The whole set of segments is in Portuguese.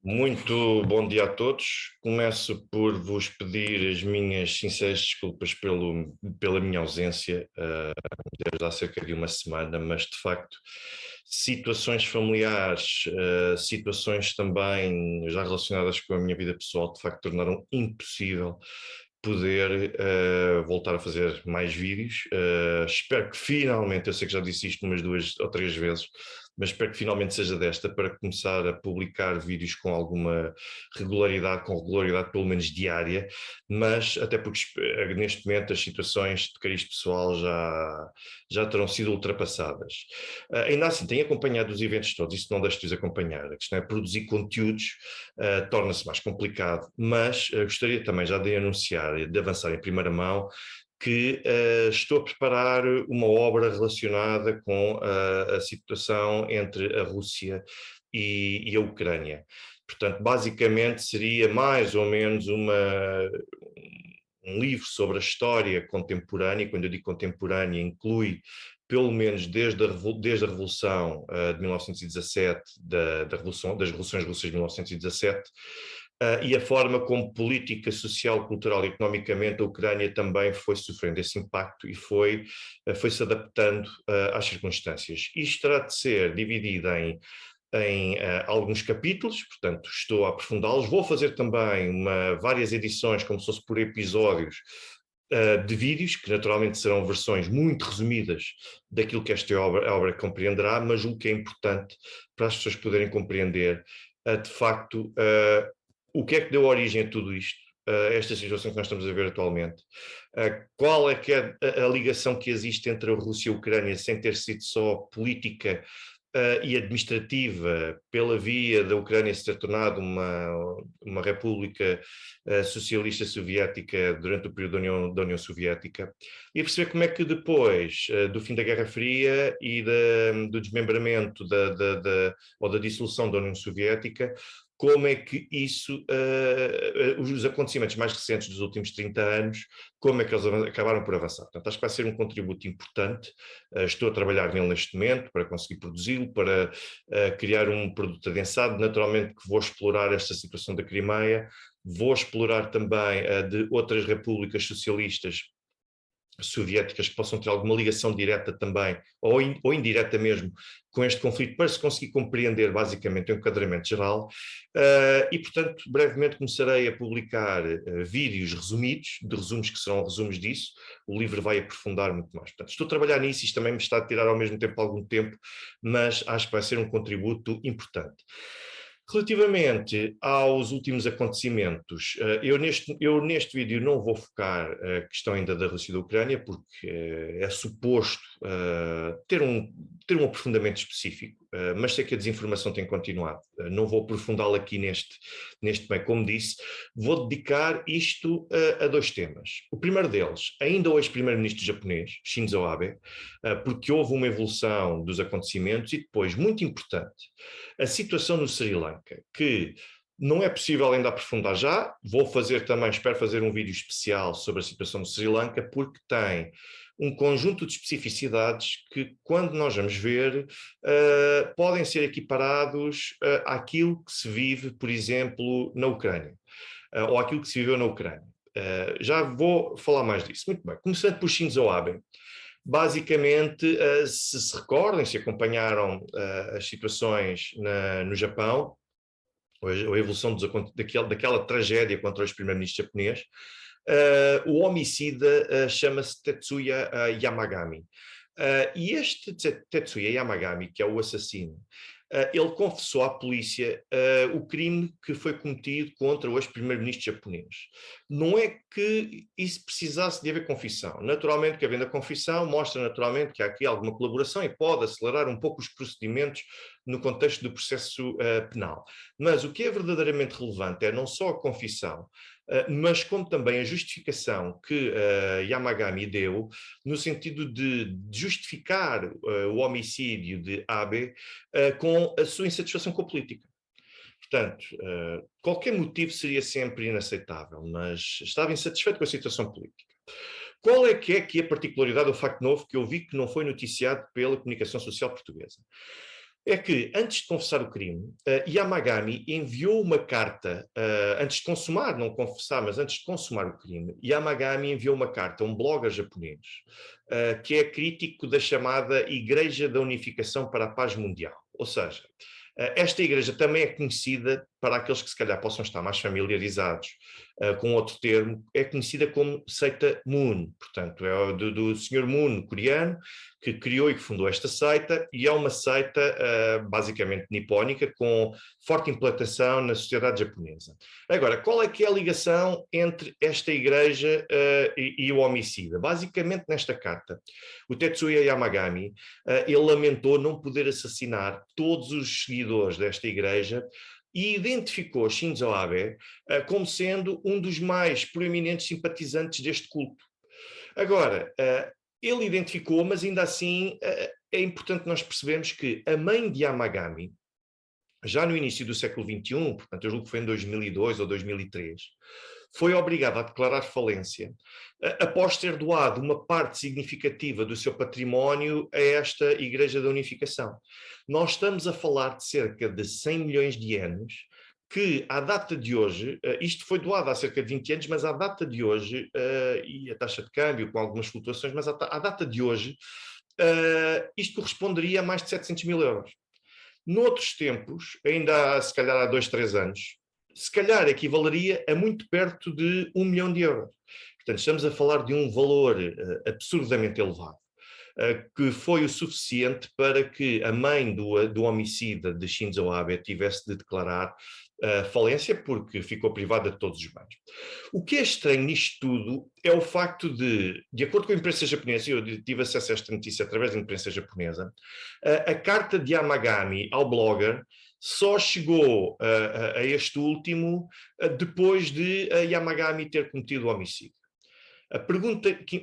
Muito bom dia a todos. Começo por vos pedir as minhas sinceras desculpas pela minha ausência, desde há cerca de uma semana, mas de facto, situações familiares, situações também já relacionadas com a minha vida pessoal, de facto, tornaram impossível poder voltar a fazer mais vídeos. Espero que finalmente, eu sei que já disse isto umas 2 ou 3 vezes, mas espero que finalmente seja desta para começar a publicar vídeos com alguma regularidade, com regularidade pelo menos diária, mas até porque neste momento as situações de cariz pessoal já terão sido ultrapassadas. Ainda assim, tenho acompanhado os eventos todos, isso não deixo de os acompanhar. A questão é produzir conteúdos, torna-se mais complicado, mas gostaria também já de anunciar, de avançar em primeira mão, que estou a preparar uma obra relacionada com a situação entre a Rússia e a Ucrânia. Portanto, basicamente seria mais ou menos um livro sobre a história contemporânea. Quando eu digo contemporânea, inclui pelo menos desde a Revolução de 1917, das Revoluções Russas de 1917, e a forma como política, social, cultural e economicamente a Ucrânia também foi sofrendo esse impacto e foi-se adaptando às circunstâncias. Isto terá de ser dividido em alguns capítulos, portanto estou a aprofundá-los. Vou fazer também várias edições, como se fosse por episódios, de vídeos, que naturalmente serão versões muito resumidas daquilo que esta obra compreenderá, mas o que é importante para as pessoas poderem compreender, de facto, o que é que deu origem a tudo isto, esta situação que nós estamos a ver atualmente, qual é que é a ligação que existe entre a Rússia e a Ucrânia, sem ter sido só política e administrativa, pela via da Ucrânia se ter tornado uma república socialista soviética durante o período da União Soviética, e perceber como é que depois do fim da Guerra Fria e do desmembramento ou da dissolução da União Soviética, como é que os acontecimentos mais recentes dos últimos 30 anos, como é que eles acabaram por avançar. Portanto, acho que vai ser um contributo importante. Estou a trabalhar nele neste momento para conseguir produzi-lo, para criar um produto adensado. Naturalmente que vou explorar esta situação da Crimeia, vou explorar também de outras repúblicas socialistas soviéticas que possam ter alguma ligação direta também, ou indireta mesmo, com este conflito, para se conseguir compreender basicamente o enquadramento geral. E, portanto, brevemente começarei a publicar vídeos resumidos, de resumos que serão resumos disso. O livro vai aprofundar muito mais. Portanto, estou a trabalhar nisso, isto também me está a tirar ao mesmo tempo algum tempo, mas acho que vai ser um contributo importante. Relativamente aos últimos acontecimentos, eu neste vídeo não vou focar a questão ainda da Rússia e da Ucrânia, porque é suposto ter um aprofundamento específico, mas sei que a desinformação tem continuado. Não vou aprofundá-la aqui neste meio, como disse, vou dedicar isto a dois temas. O primeiro deles, ainda o ex-primeiro-ministro japonês, Shinzo Abe, porque houve uma evolução dos acontecimentos, e depois, muito importante, a situação no Sri Lanka, que não é possível ainda aprofundar já. Vou fazer também, espero fazer um vídeo especial sobre a situação no Sri Lanka, porque tem um conjunto de especificidades que, quando nós vamos ver, podem ser equiparados àquilo que se vive, por exemplo, na Ucrânia, ou àquilo que se viveu na Ucrânia. Já vou falar mais disso. Muito bem. Começando por Shinzo Abe. Basicamente, se recordem, se acompanharam as situações no Japão, a evolução daquela tragédia contra o ex-primeiro-ministro japonês, o homicida chama-se Tetsuya Yamagami. E este Tetsuya Yamagami, que é o assassino, ele confessou à polícia o crime que foi cometido contra o ex-primeiro-ministro japonês. Não é que isso precisasse de haver confissão. Naturalmente que, havendo a confissão, mostra naturalmente que há aqui alguma colaboração e pode acelerar um pouco os procedimentos no contexto do processo penal. Mas o que é verdadeiramente relevante é não só a confissão, mas como também a justificação que Yamagami deu, no sentido de justificar o homicídio de Abe com a sua insatisfação com a política. Portanto, qualquer motivo seria sempre inaceitável, mas estava insatisfeito com a situação política. Qual é que é a particularidade do facto novo que eu vi que não foi noticiado pela comunicação social portuguesa? é que, antes de confessar o crime, Yamagami enviou uma carta, antes de consumar, não confessar, mas antes de consumar o crime, Yamagami enviou uma carta a um blogger japonês, que é crítico da chamada Igreja da Unificação para a Paz Mundial. Ou seja, esta igreja também é conhecida, para aqueles que se calhar possam estar mais familiarizados com outro termo, é conhecida como seita Moon. Portanto, é do Sr. Moon, coreano, que criou e que fundou esta seita, e é uma seita basicamente nipónica, com forte implantação na sociedade japonesa. Agora, qual é que é a ligação entre esta igreja e o homicida? Basicamente, nesta carta, o Tetsuya Yamagami, ele lamentou não poder assassinar todos os seguidores desta igreja e identificou Shinzo Abe como sendo um dos mais proeminentes simpatizantes deste culto. Agora, ele identificou, mas ainda assim é importante nós percebermos que a mãe de Yamagami, já no início do século XXI, portanto eu julgo que foi em 2002 ou 2003, foi obrigada a declarar falência após ter doado uma parte significativa do seu património a esta Igreja da Unificação. Nós estamos a falar de cerca de 100 milhões de ienes, que à data de hoje, isto foi doado há cerca de 20 anos, mas à data de hoje, e a taxa de câmbio com algumas flutuações, mas à data de hoje, isto corresponderia a mais de 700 mil euros. Noutros tempos, ainda há, se calhar há 2, 3 anos, se calhar equivaleria a muito perto de 1 milhão de euros. Portanto, estamos a falar de um valor absurdamente elevado, que foi o suficiente para que a mãe do homicida de Shinzo Abe tivesse de declarar falência, porque ficou privada de todos os bens. O que é estranho nisto tudo é o facto de acordo com a imprensa japonesa, eu tive acesso a esta notícia através da imprensa japonesa, a carta de Yamagami ao blogger só chegou a este último depois de Yamagami ter cometido o homicídio.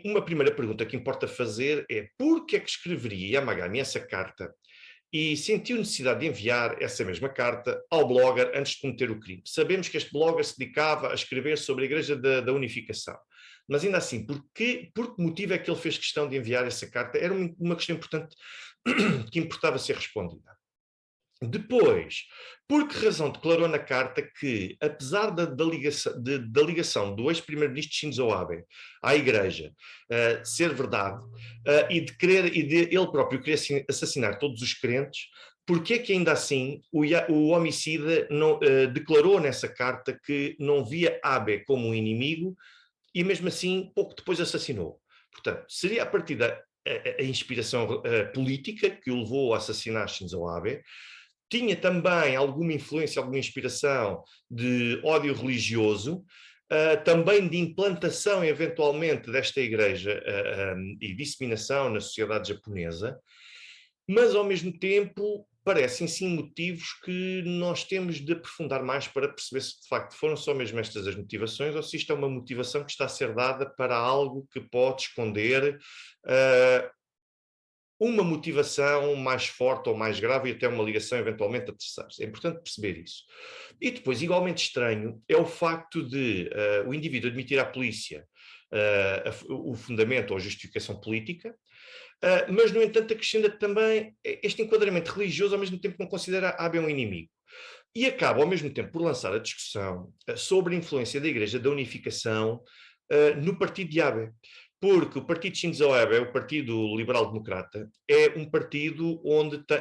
Uma primeira pergunta que importa fazer é por que é que escreveria Yamagami essa carta e sentiu necessidade de enviar essa mesma carta ao blogger antes de cometer o crime. Sabemos que este blogger se dedicava a escrever sobre a Igreja da Unificação, mas ainda assim, por que motivo é que ele fez questão de enviar essa carta? Era uma questão importante que importava ser respondida. Depois, por que razão declarou na carta que, apesar da ligação do ex-primeiro-ministro Shinzo Abe à Igreja ser verdade e de ele próprio querer assassinar todos os crentes, porque é que ainda assim o homicida não, declarou nessa carta que não via Abe como um inimigo e mesmo assim pouco depois assassinou? Portanto, seria a partir da inspiração política que o levou a assassinar Shinzo Abe. Tinha também alguma influência, alguma inspiração de ódio religioso, também de implantação, eventualmente, desta igreja e disseminação na sociedade japonesa, mas, ao mesmo tempo, parecem sim motivos que nós temos de aprofundar mais para perceber se, de facto, foram só mesmo estas as motivações ou se isto é uma motivação que está a ser dada para algo que pode esconder uma motivação mais forte ou mais grave e até uma ligação eventualmente a terceiros. É importante perceber isso. E depois, igualmente estranho, é o facto de o indivíduo admitir à polícia o fundamento ou a justificação política, mas, no entanto, acrescenta também este enquadramento religioso, ao mesmo tempo que não considera Abe um inimigo. E acaba, ao mesmo tempo, por lançar a discussão sobre a influência da Igreja da Unificação no partido de Abe. Porque o partido Shinzo Abe, o Partido Liberal Democrata, é um partido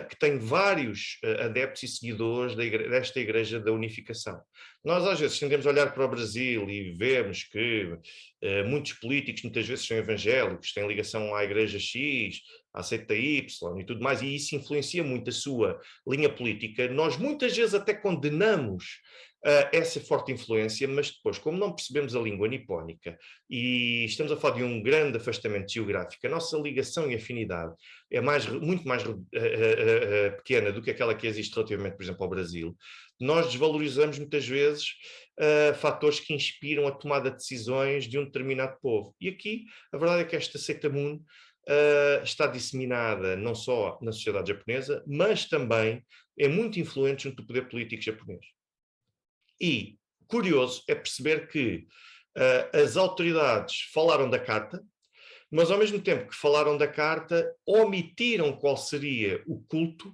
que tem vários adeptos e seguidores desta Igreja da Unificação. Nós, às vezes, tendemos a olhar para o Brasil e vemos que muitos políticos, muitas vezes, são evangélicos, têm ligação à Igreja X, à seita Y e tudo mais, e isso influencia muito a sua linha política. Nós, muitas vezes, até condenamos essa forte influência, mas depois, como não percebemos a língua nipónica e estamos a falar de um grande afastamento geográfico, a nossa ligação e afinidade é muito mais pequena do que aquela que existe relativamente, por exemplo, ao Brasil. Nós desvalorizamos muitas vezes fatores que inspiram a tomada de decisões de um determinado povo. E aqui, a verdade é que esta seita Moon está disseminada não só na sociedade japonesa, mas também é muito influente junto do poder político japonês. E curioso é perceber que as autoridades falaram da carta, mas ao mesmo tempo que falaram da carta, omitiram qual seria o culto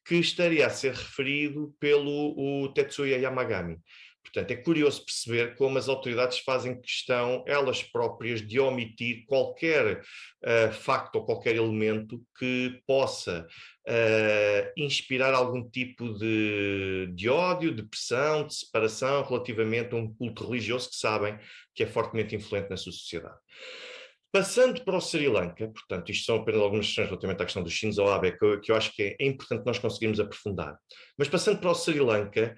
que estaria a ser referido pelo o Tetsuya Yamagami. Portanto, é curioso perceber como as autoridades fazem questão, elas próprias, de omitir qualquer facto ou qualquer elemento que possa inspirar algum tipo de ódio, de pressão, de separação relativamente a um culto religioso que sabem que é fortemente influente na sua sociedade. Passando para o Sri Lanka, portanto, isto são apenas algumas questões relativamente à questão do Shinzo Abe, que eu acho que é importante nós conseguirmos aprofundar. Mas passando para o Sri Lanka,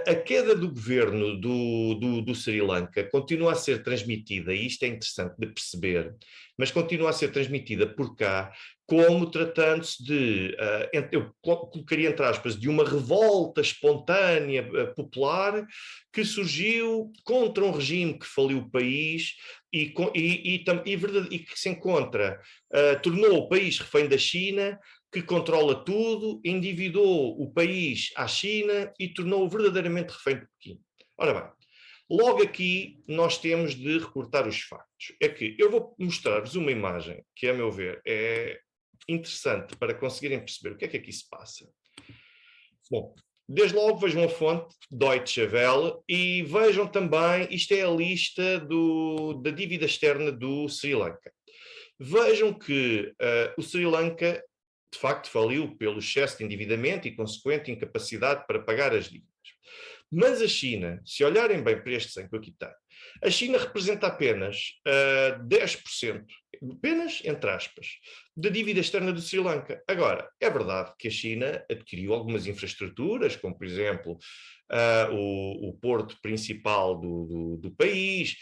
a queda do governo do Sri Lanka continua a ser transmitida, e isto é interessante de perceber, mas continua a ser transmitida por cá como tratando-se de, eu colocaria entre aspas, de uma revolta espontânea popular que surgiu contra um regime que faliu o país e que se encontra, tornou o país refém da China, que controla tudo, endividou o país à China e tornou-o verdadeiramente refém de Pequim. Ora bem, logo aqui nós temos de recortar os factos. É que eu vou mostrar-vos uma imagem que, a meu ver, é interessante para conseguirem perceber o que é que aqui se passa. Bom, desde logo vejam a fonte, Deutsche Welle, e vejam também, isto é a lista da dívida externa do Sri Lanka. Vejam que o Sri Lanka, de facto, faliu pelo excesso de endividamento e consequente incapacidade para pagar as dívidas. Mas a China, se olharem bem para este desenho que eu aqui tenho, a China representa apenas 10%, apenas entre aspas, da dívida externa do Sri Lanka. Agora, é verdade que a China adquiriu algumas infraestruturas, como por exemplo o porto principal do país.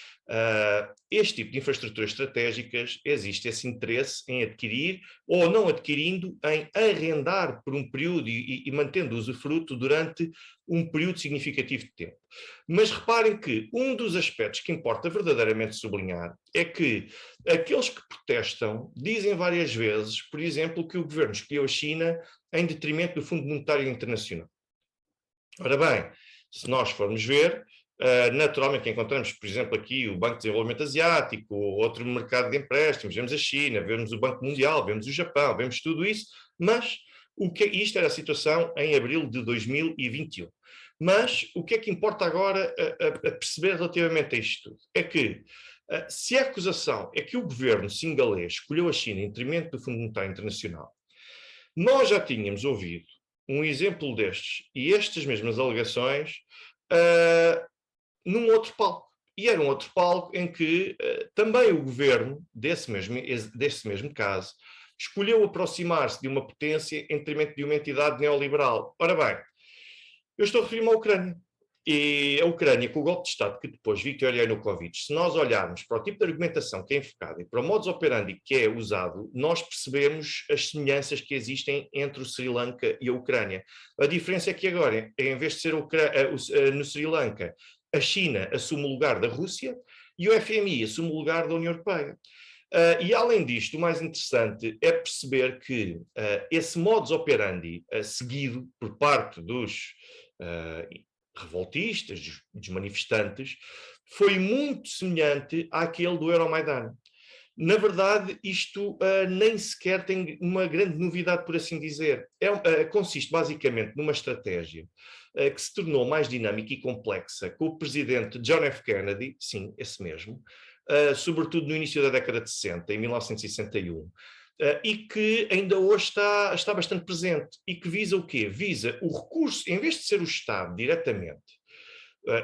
Este tipo de infraestruturas estratégicas, existe esse interesse em adquirir ou não adquirindo, em arrendar por um período e mantendo o usufruto durante um período significativo de tempo. Mas reparem que um dos aspectos que importa verdadeiramente sublinhar é que aqueles que protestam dizem várias vezes, por exemplo, que o governo escolheu a China em detrimento do Fundo Monetário Internacional. Ora bem, se nós formos ver, naturalmente encontramos, por exemplo, aqui o Banco de Desenvolvimento Asiático, outro mercado de empréstimos, vemos a China, vemos o Banco Mundial, vemos o Japão, vemos tudo isso, mas isto era a situação em abril de 2021. Mas o que é que importa agora a perceber relativamente a isto tudo? É que, se a acusação é que o governo singalês escolheu a China em detrimento do Fundo Monetário Internacional, nós já tínhamos ouvido um exemplo destes e estas mesmas alegações num outro palco. E era um outro palco em que também o governo, desse mesmo caso, escolheu aproximar-se de uma potência em detrimento de uma entidade neoliberal. Ora bem, eu estou a referir-me à Ucrânia. E a Ucrânia, com o golpe de Estado que depois Viktor Yanukovych, se nós olharmos para o tipo de argumentação que é enfocada e para o modus operandi que é usado, nós percebemos as semelhanças que existem entre o Sri Lanka e a Ucrânia. A diferença é que agora, em vez de ser no Sri Lanka, a China assume o lugar da Rússia e o FMI assume o lugar da União Europeia. E além disto, o mais interessante é perceber que esse modus operandi seguido por parte dos revoltistas, dos manifestantes, foi muito semelhante àquele do Euromaidan. Na verdade, isto nem sequer tem uma grande novidade, por assim dizer. Consiste basicamente numa estratégia que se tornou mais dinâmica e complexa com o presidente John F. Kennedy, sim, esse mesmo, sobretudo no início da década de 60, em 1961, e que ainda hoje está bastante presente, e que visa o quê? Visa o recurso, em vez de ser o Estado diretamente,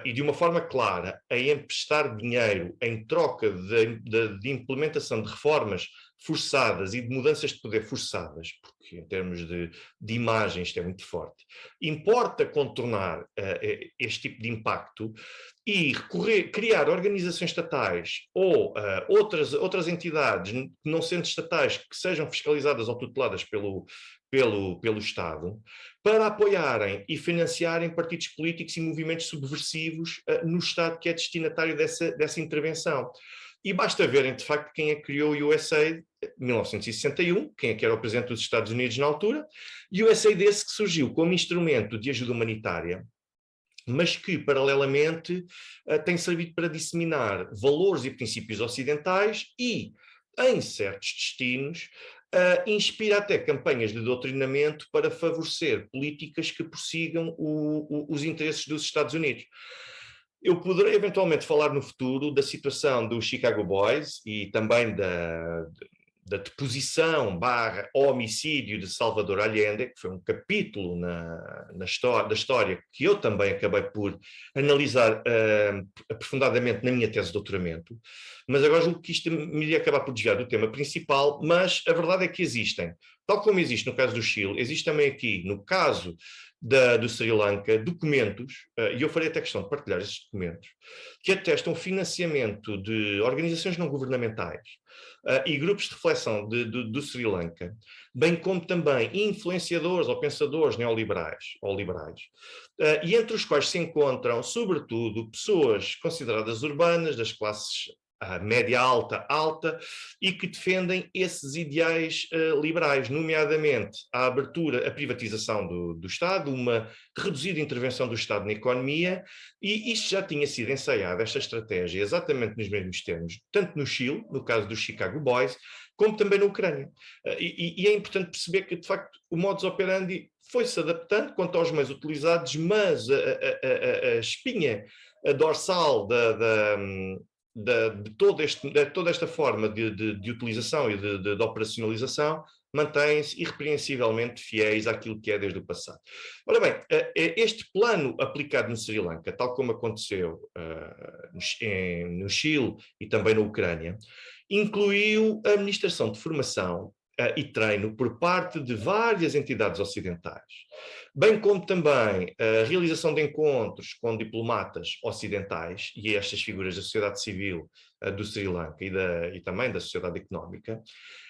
e de uma forma clara, a emprestar dinheiro em troca de implementação de reformas forçadas e de mudanças de poder forçadas, porque em termos de imagem isto é muito forte, importa contornar este tipo de impacto e criar organizações estatais ou outras entidades, não sendo estatais, que sejam fiscalizadas ou tuteladas pelo Estado, para apoiarem e financiarem partidos políticos e movimentos subversivos no Estado que é destinatário dessa intervenção. E basta verem, de facto, quem é que criou o USAID em 1961, quem é que era o presidente dos Estados Unidos na altura, e o USAID esse que surgiu como instrumento de ajuda humanitária, mas que, paralelamente, tem servido para disseminar valores e princípios ocidentais e, em certos destinos, inspira até campanhas de doutrinamento para favorecer políticas que prossigam os interesses dos Estados Unidos. Eu poderei eventualmente falar no futuro da situação dos Chicago Boys e também da deposição / homicídio de Salvador Allende, que foi um capítulo da história que eu também acabei por analisar aprofundadamente na minha tese de doutoramento, mas agora julgo que isto me iria acabar por desviar do tema principal, mas a verdade é que existem, tal como existe no caso do Chile, existe também aqui, no caso do Sri Lanka, documentos, e eu farei até questão de partilhar esses documentos, que atestam o financiamento de organizações não governamentais e grupos de reflexão do Sri Lanka, bem como também influenciadores ou pensadores neoliberais ou liberais, e entre os quais se encontram, sobretudo, pessoas consideradas urbanas, das classes média alta, e que defendem esses ideais liberais, nomeadamente a abertura, a privatização do Estado, uma reduzida intervenção do Estado na economia, e isto já tinha sido ensaiado, esta estratégia, exatamente nos mesmos termos, tanto no Chile, no caso dos Chicago Boys, como também na Ucrânia. E é importante perceber que, de facto, o modus operandi foi-se adaptando quanto aos meios utilizados, mas a espinha dorsal de toda esta forma de utilização e de operacionalização mantém-se irrepreensivelmente fiéis àquilo que é desde o passado. Ora bem, este plano aplicado no Sri Lanka, tal como aconteceu no Chile e também na Ucrânia, incluiu a administração de formação e treino por parte de várias entidades ocidentais, bem como também a realização de encontros com diplomatas ocidentais e estas figuras da sociedade civil do Sri Lanka e também da sociedade económica,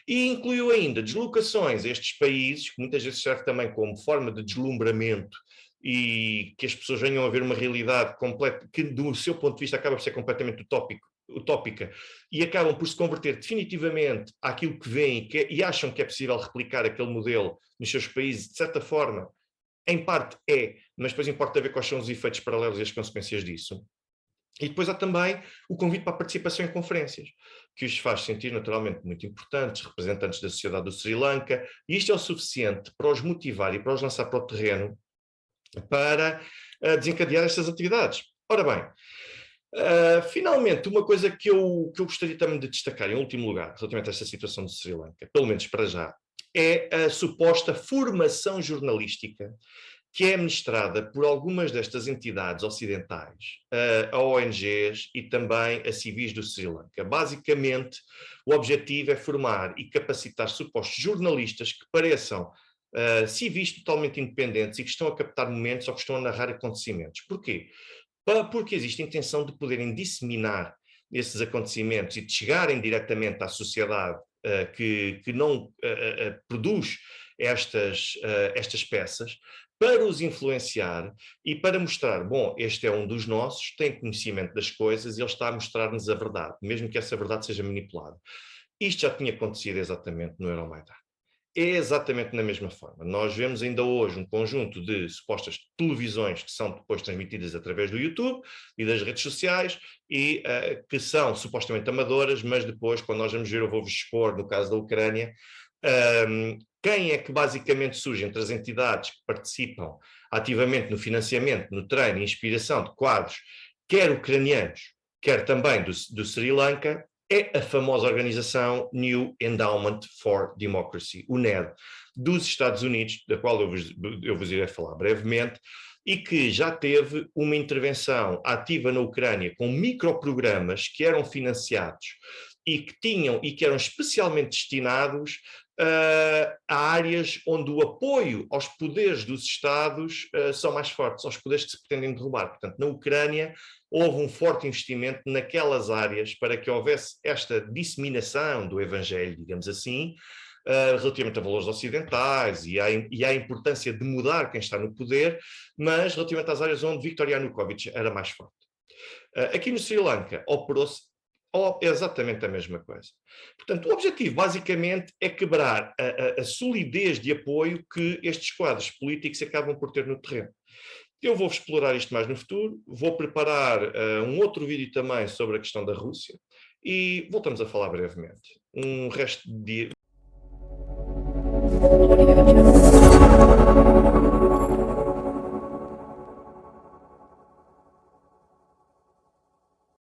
e incluiu ainda deslocações a estes países, que muitas vezes serve também como forma de deslumbramento e que as pessoas venham a ver uma realidade completa, que do seu ponto de vista acaba por ser completamente utópica, e acabam por se converter definitivamente àquilo que veem e acham que é possível replicar aquele modelo nos seus países, de certa forma, em parte mas depois importa ver quais são os efeitos paralelos e as consequências disso. E depois há também o convite para a participação em conferências, que os faz sentir naturalmente muito importantes, representantes da sociedade do Sri Lanka, e isto é o suficiente para os motivar e para os lançar para o terreno para desencadear estas atividades. Ora bem, finalmente, uma coisa que eu gostaria também de destacar, em último lugar, relativamente a esta situação do Sri Lanka, pelo menos para já, é a suposta formação jornalística que é administrada por algumas destas entidades ocidentais, a ONGs e também a civis do Sri Lanka. Basicamente, o objetivo é formar e capacitar supostos jornalistas que pareçam civis totalmente independentes e que estão a captar momentos ou que estão a narrar acontecimentos. Porquê? Porque existe a intenção de poderem disseminar esses acontecimentos e de chegarem diretamente à sociedade que não produz estas peças, para os influenciar e para mostrar, bom, este é um dos nossos, tem conhecimento das coisas e ele está a mostrar-nos a verdade, mesmo que essa verdade seja manipulada. Isto já tinha acontecido exatamente no Euromaidan. É exatamente na mesma forma. Nós vemos ainda hoje um conjunto de supostas televisões que são depois transmitidas através do YouTube e das redes sociais e que são supostamente amadoras, mas depois, quando nós vamos ver, eu vou-vos expor, no caso da Ucrânia, quem é que basicamente surge entre as entidades que participam ativamente no financiamento, no treino e inspiração de quadros, quer ucranianos, quer também do Sri Lanka, é a famosa organização New Endowment for Democracy, o NED, dos Estados Unidos, da qual eu vos irei falar brevemente, e que já teve uma intervenção ativa na Ucrânia com microprogramas que eram financiados e que eram especialmente destinados a áreas onde o apoio aos poderes dos Estados são mais fortes, aos poderes que se pretendem derrubar. Portanto, na Ucrânia houve um forte investimento naquelas áreas para que houvesse esta disseminação do Evangelho, digamos assim, relativamente a valores ocidentais e à importância de mudar quem está no poder, mas relativamente às áreas onde Viktor Yanukovych era mais forte. Aqui no Sri Lanka operou-se exatamente a mesma coisa. Portanto, o objetivo basicamente é quebrar a solidez de apoio que estes quadros políticos acabam por ter no terreno. Eu vou explorar isto mais no futuro, vou preparar um outro vídeo também sobre a questão da Rússia e voltamos a falar brevemente. Um resto de dia.